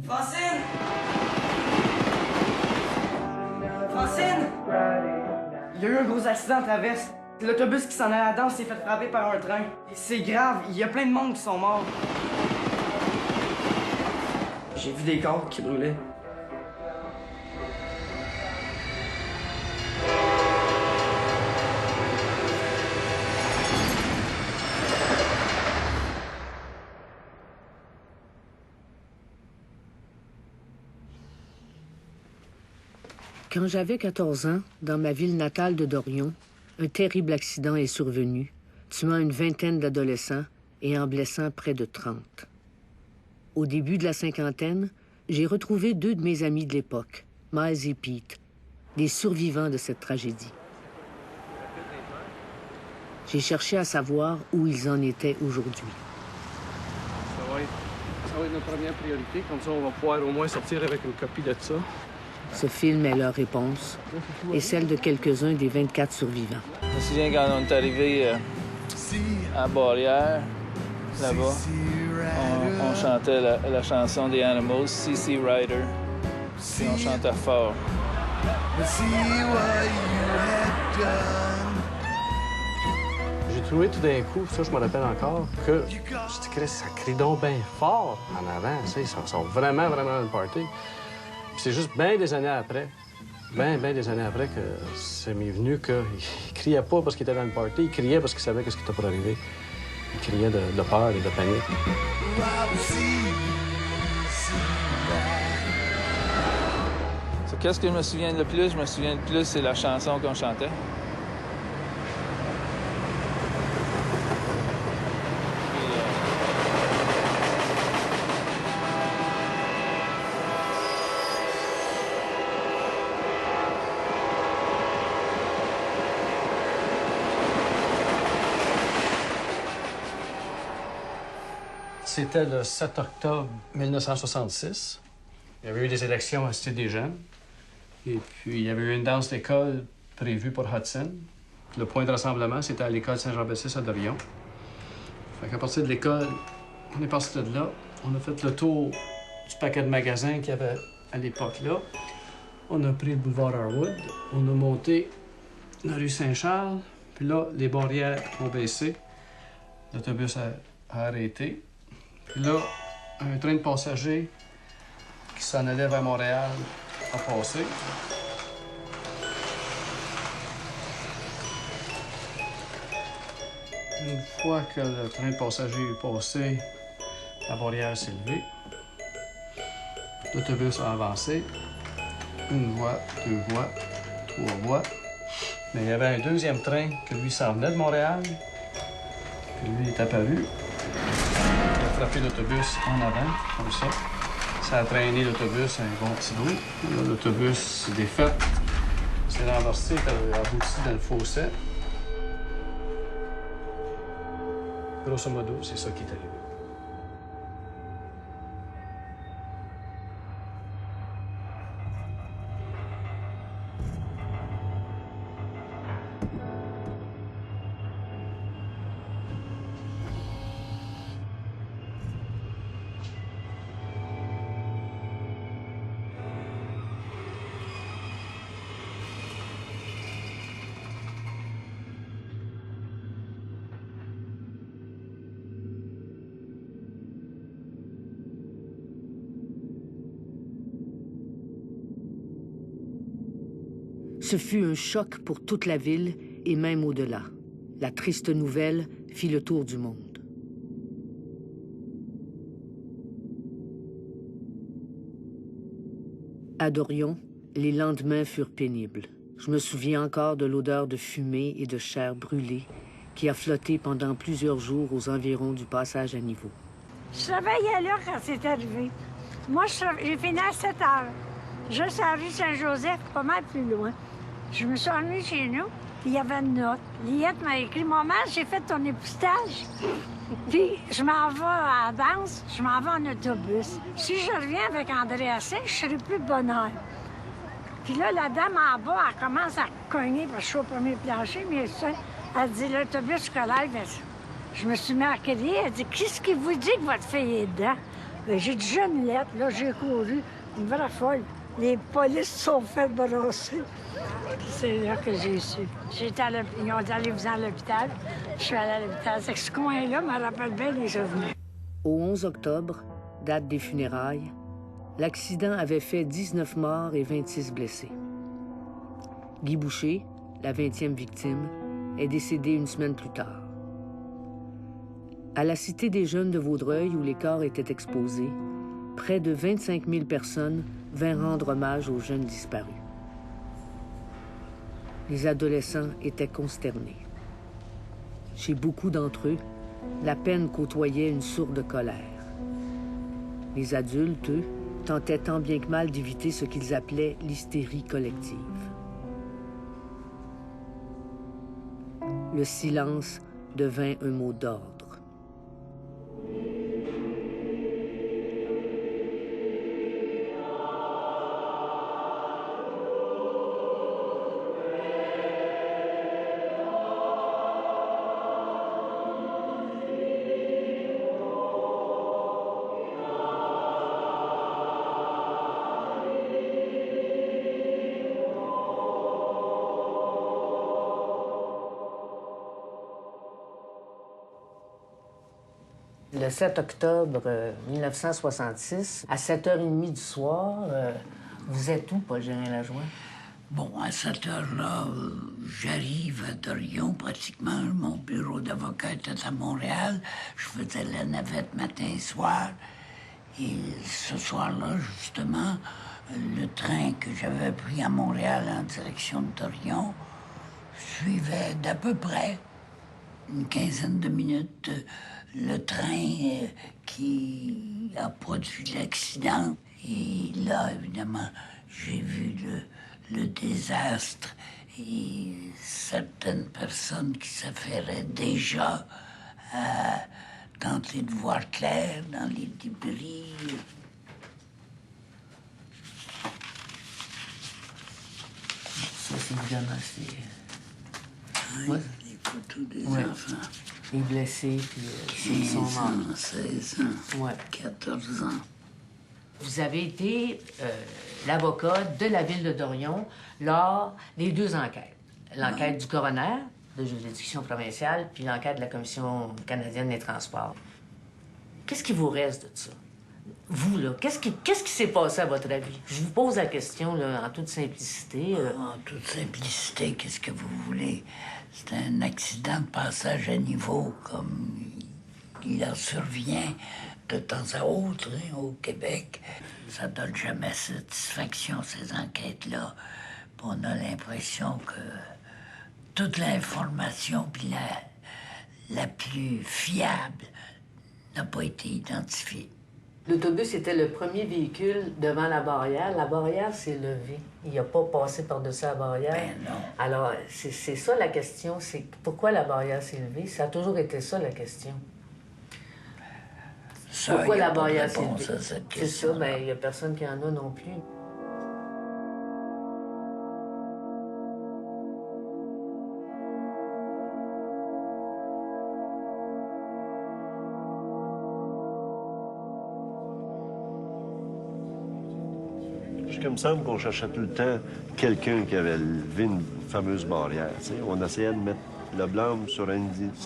Francine! Francine! Il y a eu un gros accident à Traverse. L'autobus qui s'en allait à la danse s'est fait frapper par un train. C'est grave, il y a plein de monde qui sont morts. J'ai vu des corps qui brûlaient. Quand j'avais 14 ans, dans ma ville natale de Dorion, un terrible accident est survenu, tuant une vingtaine d'adolescents et en blessant près de 30. Au début de la cinquantaine, j'ai retrouvé 2 de mes amis de l'époque, Miles et Pete, des survivants de cette tragédie. J'ai cherché à savoir où ils en étaient aujourd'hui. Ça va être notre première priorité, comme ça on va pouvoir au moins sortir avec une copie de ça. Ce film est leur réponse et celle de quelques-uns des 24 survivants. Je me souviens quand on est arrivé à Barrière, là-bas, on chantait la chanson des Animals, C.C. Rider, et on chantait fort. J'ai trouvé tout d'un coup, ça je me rappelle encore, que je dis que ça crie donc bien fort en avant, tu sais, ils sont vraiment dans le party. Puis c'est juste bien des années après, bien des années après que ça m'est venu qu'il criait pas parce qu'il était dans le party, il criait parce qu'il savait qu'est-ce qui était pour arriver. Il criait de peur et de panique. Qu'est-ce que je me souviens le plus? Je me souviens le plus, c'est la chanson qu'on chantait. C'était le 7 octobre 1966. Il y avait eu des élections à la Cité des Jeunes. Et puis, il y avait eu une danse d'école prévue pour Hudson. Le point de rassemblement, c'était à l'école Saint-Jean-Baptiste à Dorion. Fait qu'à partir de l'école, on est passé de là. On a fait le tour du paquet de magasins qu'il y avait à l'époque-là. On a pris le boulevard Harwood. On a monté la rue Saint-Charles. Puis là, les barrières ont baissé. L'autobus a arrêté. Puis là, un train de passagers qui s'en allait vers Montréal a passé. Une fois que le train de passagers est passé, la barrière s'est levée. L'autobus a avancé. Une voie, 2 voies, 3 voies. Mais il y avait un deuxième train que lui s'en venait de Montréal. Puis lui est apparu. Il a frappé l'autobus en avant, comme ça. Ça a traîné l'autobus un bon petit bout. Là, l'autobus s'est défait. S'est renversé, a abouti dans le fossé. Grosso modo, c'est ça qui est arrivé. Ce fut un choc pour toute la ville et même au-delà. La triste nouvelle fit le tour du monde. À Dorion, les lendemains furent pénibles. Je me souviens encore de l'odeur de fumée et de chair brûlée qui a flotté pendant plusieurs jours aux environs du passage à niveau. Je travaillais là quand c'est arrivé. Moi, j'ai fini à 7 heures. Juste à la rue Saint-Joseph, pas mal plus loin. Je me suis revenue chez nous, puis il y avait une note. Liette m'a écrit « Maman, j'ai fait ton époustage. » Puis je m'en vais à la danse, je m'en vais en autobus. Si je reviens avec André Assé, je serai plus de bonne heure. Puis là, la dame en bas, elle commence à cogner, parce que je suis au premier plancher, mais ça, elle dit « L'autobus scolaire, je me suis mis à crier. Elle dit « Qu'est-ce qui vous dit que votre fille est dedans? » Ben, j'ai dit, j'ai une lettre. Là, j'ai couru, une vraie folle. Les polices sont fait brasser. C'est là que j'ai su. Ils ont dit, allez-vous à l'hôpital. Je suis allée à l'hôpital. C'est que ce coin-là me rappelle bien les souvenirs. Au 11 octobre, date des funérailles, l'accident avait fait 19 morts et 26 blessés. Guy Boucher, la 20e victime, est décédé une semaine plus tard. À la Cité des Jeunes de Vaudreuil, où les corps étaient exposés, près de 25 000 personnes vinrent rendre hommage aux jeunes disparus. Les adolescents étaient consternés. Chez beaucoup d'entre eux, la peine côtoyait une sourde colère. Les adultes, eux, tentaient tant bien que mal d'éviter ce qu'ils appelaient l'hystérie collective. Le silence devint un mot d'ordre. Le 7 octobre 1966, à 7h30 du soir, vous êtes où, Paul Gérin-Lajoie? Bon, à cette heure-là, j'arrive à Dorion, pratiquement. Mon bureau d'avocat était à Montréal. Je faisais la navette matin et soir. Et ce soir-là, justement, le train que j'avais pris à Montréal en direction de Dorion suivait d'à peu près une quinzaine de minutes le train qui a produit l'accident. Et là, évidemment, j'ai vu le désastre et certaines personnes qui s'affairaient déjà à tenter de voir clair dans les débris. Ça, c'est évidemment, Oui, les photos des enfants. Les blessés, puis ils sont morts. 16 ans, 14 ans. Vous avez été l'avocat de la ville de Dorion lors des deux enquêtes. L'enquête du coroner de juridiction provinciale, puis l'enquête de la Commission canadienne des transports. Qu'est-ce qui vous reste de ça? Vous, là, qu'est-ce qui s'est passé à votre avis? Je vous pose la question, là, en toute simplicité. En toute simplicité, qu'est-ce que vous voulez? C'est un accident de passage à niveau, comme il en survient de temps à autre au Québec. Ça donne jamais satisfaction, ces enquêtes-là. On a l'impression que toute l'information, puis la plus fiable, n'a pas été identifiée. L'autobus était le premier véhicule devant la barrière. La barrière s'est levée. Il n'a pas passé par-dessus la barrière. Ben non. Alors, c'est ça la question, c'est pourquoi la barrière s'est levée? Ça a toujours été ça, la question. Ça, Pourquoi la pas de barrière s'est réponse levée? à cette C'est question. ça, bien, il n'y a personne qui en a non plus. Il me semble qu'on cherchait tout le temps quelqu'un qui avait levé une fameuse barrière. T'sais. On essayait de mettre le blâme sur un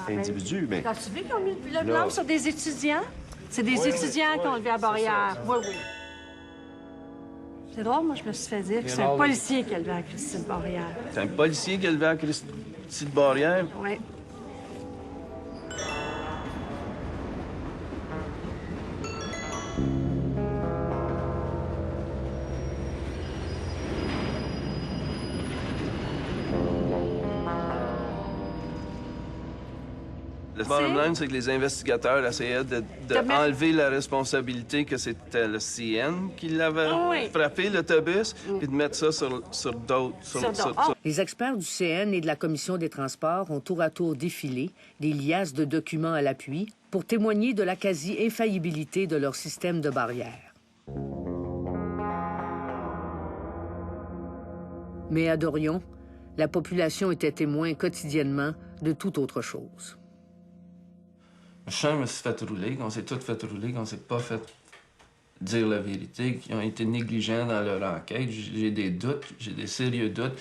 individu, mais... As-tu vu qu'ils ont mis le blâme sur des étudiants? C'est des étudiants qui ont levé la barrière. Oui, oui. C'est drôle, moi, je me suis fait dire que c'est un policier qui a levé la petite barrière. C'est un policier qui a levé la petite barrière? Oui. Le bottom line, c'est que les investigateurs essayaient d'enlever la responsabilité que c'était le CN qui l'avait frappé, l'autobus, puis de mettre ça sur d'autres. Les experts du CN et de la Commission des transports ont tour à tour défilé, des liasses de documents à l'appui, pour témoigner de la quasi-infaillibilité de leur système de barrières. Mais à Dorion, la population était témoin quotidiennement de toute autre chose. Je me suis fait rouler, qu'on s'est tout fait rouler, qu'on s'est pas fait dire la vérité, qui ont été négligents dans leur enquête. J'ai des doutes, j'ai des sérieux doutes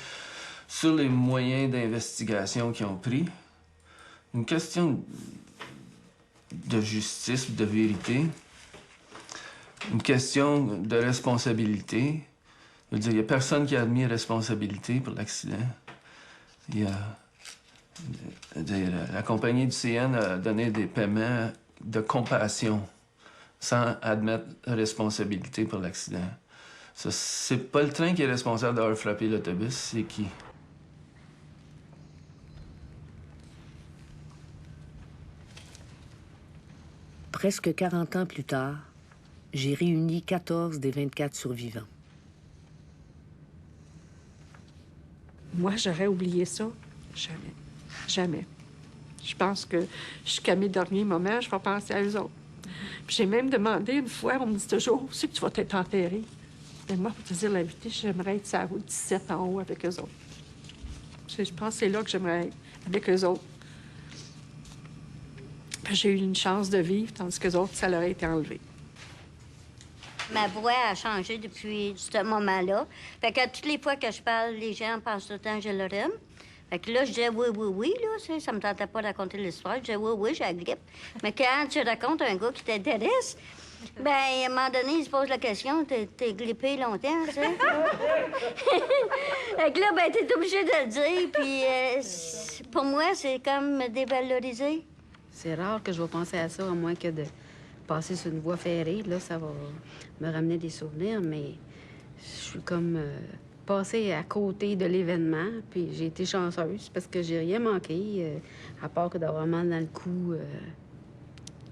sur les moyens d'investigation qu'ils ont pris. Une question de justice, de vérité. Une question de responsabilité. Je veux dire, il n'y a personne qui a admis responsabilité pour l'accident. La compagnie du CN a donné des paiements de compassion sans admettre responsabilité pour l'accident. C'est pas le train qui est responsable d'avoir frappé l'autobus, c'est qui? Presque 40 ans plus tard, j'ai réuni 14 des 24 survivants. Moi, j'aurais oublié ça. Jamais. Jamais. Je pense que jusqu'à mes derniers moments, je vais penser à eux autres. Puis j'ai même demandé une fois, on me dit toujours, où c'est que tu vas être enterré? Mais moi, pour te dire la vérité, j'aimerais être sur la route 17 en haut avec eux autres. Je pense que c'est là que j'aimerais être, avec eux autres. Puis j'ai eu une chance de vivre, tandis qu'eux autres, ça leur a été enlevé. Ma voix a changé depuis ce moment-là. Fait que toutes les fois que je parle, les gens pensent tout le temps que je le rhume. Fait que là, je disais oui, là, ça me tentait pas de raconter l'histoire. Je disais oui, j'ai la grippe. Mais quand tu racontes un gars qui t'intéresse, ben à un moment donné, il se pose la question, t'es grippé longtemps, tu sais. Fait que là, ben t'es obligé de le dire, puis pour moi, c'est comme me dévaloriser. C'est rare que je vais penser à ça, à moins que de passer sur une voie ferrée. Là, ça va me ramener des souvenirs, mais je suis comme passée à côté de l'événement, puis j'ai été chanceuse parce que j'ai rien manqué, à part que d'avoir mal dans le cou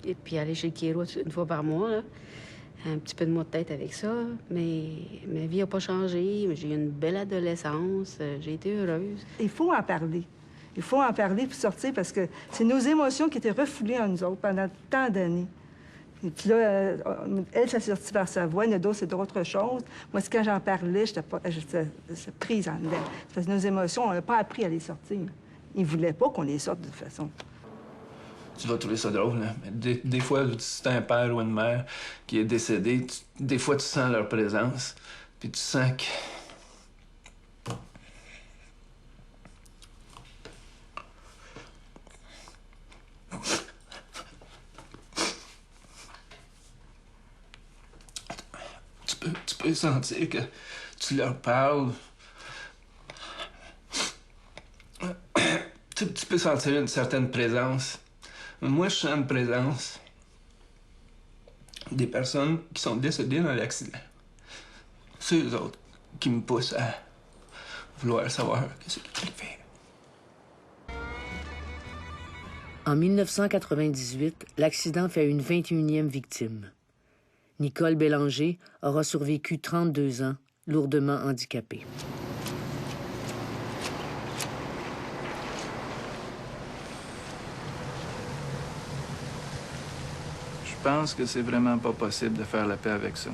et puis aller chez le chiro une fois par mois, là. Un petit peu de maux de tête avec ça, mais ma vie n'a pas changé. J'ai eu une belle adolescence, j'ai été heureuse. Il faut en parler. Il faut en parler puis sortir parce que c'est nos émotions qui étaient refoulées en nous autres pendant tant d'années. Et puis là, elle, ça s'est sorti par sa voix, il y en a d'autres, c'est d'autres choses. Moi, c'est quand j'en parlais, j'étais prise en dedans. Parce que nos émotions, on n'a pas appris à les sortir. Ils ne voulaient pas qu'on les sorte de toute façon. Tu vas trouver ça drôle, hein? Mais des fois, si t'as un père ou une mère qui est décédé, des fois, tu sens leur présence, puis tu sens que... Tu peux sentir que tu leur parles. Tu peux sentir une certaine présence. Moi, je sens une présence des personnes qui sont décédées dans l'accident. C'est eux autres qui me poussent à vouloir savoir ce qui est arrivé. En 1998, l'accident fait une 21e victime. Nicole Bélanger aura survécu 32 ans, lourdement handicapée. Je pense que c'est vraiment pas possible de faire la paix avec ça.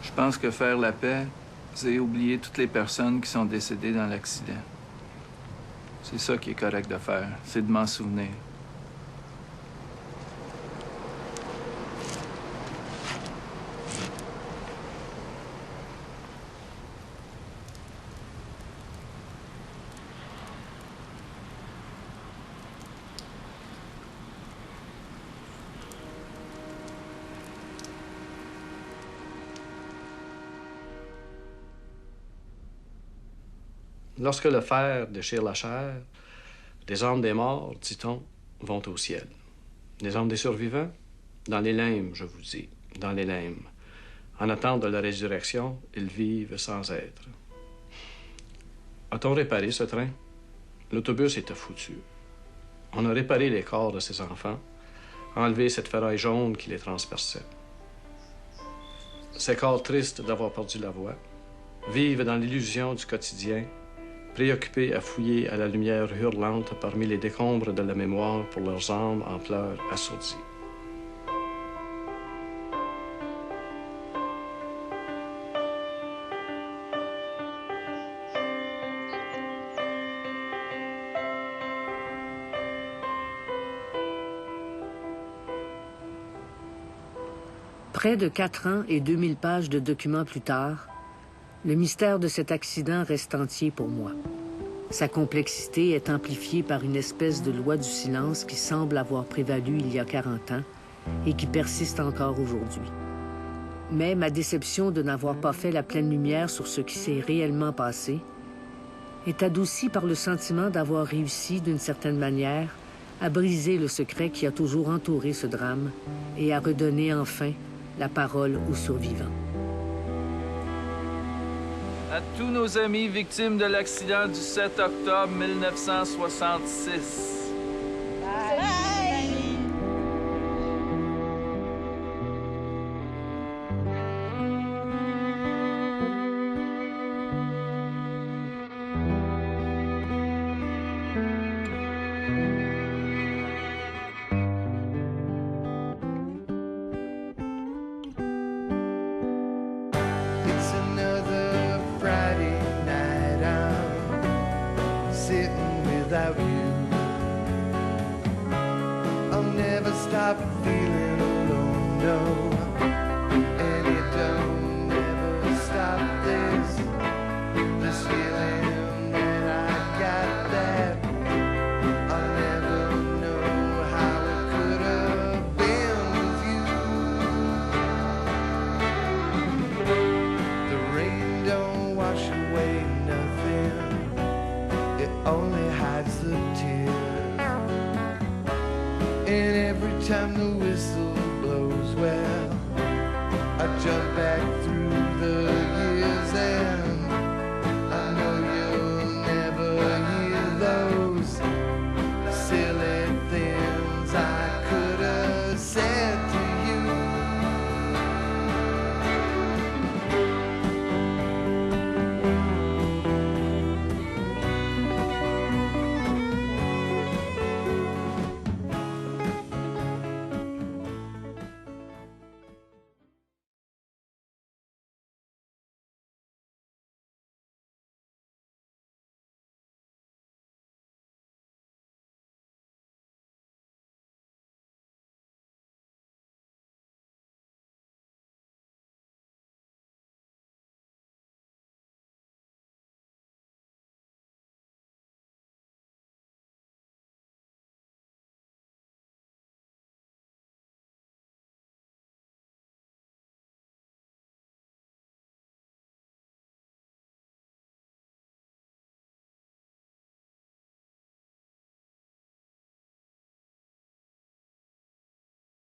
Je pense que faire la paix, c'est oublier toutes les personnes qui sont décédées dans l'accident. C'est ça qui est correct de faire, c'est de m'en souvenir. Lorsque le fer déchire la chair, les âmes des morts, dit-on, vont au ciel. Les âmes des survivants, dans les limbes, je vous dis, dans les limbes. En attente de la résurrection, ils vivent sans être. A-t-on réparé ce train? L'autobus était foutu. On a réparé les corps de ces enfants, enlevé cette ferraille jaune qui les transperçait. Ces corps tristes d'avoir perdu la voix, vivent dans l'illusion du quotidien, préoccupés à fouiller à la lumière hurlante parmi les décombres de la mémoire pour leurs âmes en pleurs assourdis. Près de 4 ans et 2000 pages de documents plus tard, le mystère de cet accident reste entier pour moi. Sa complexité est amplifiée par une espèce de loi du silence qui semble avoir prévalu il y a 40 ans et qui persiste encore aujourd'hui. Mais ma déception de n'avoir pas fait la pleine lumière sur ce qui s'est réellement passé est adoucie par le sentiment d'avoir réussi, d'une certaine manière, à briser le secret qui a toujours entouré ce drame et à redonner enfin la parole aux survivants. À tous nos amis victimes de l'accident du 7 octobre 1966. And every time the whistle blows, well,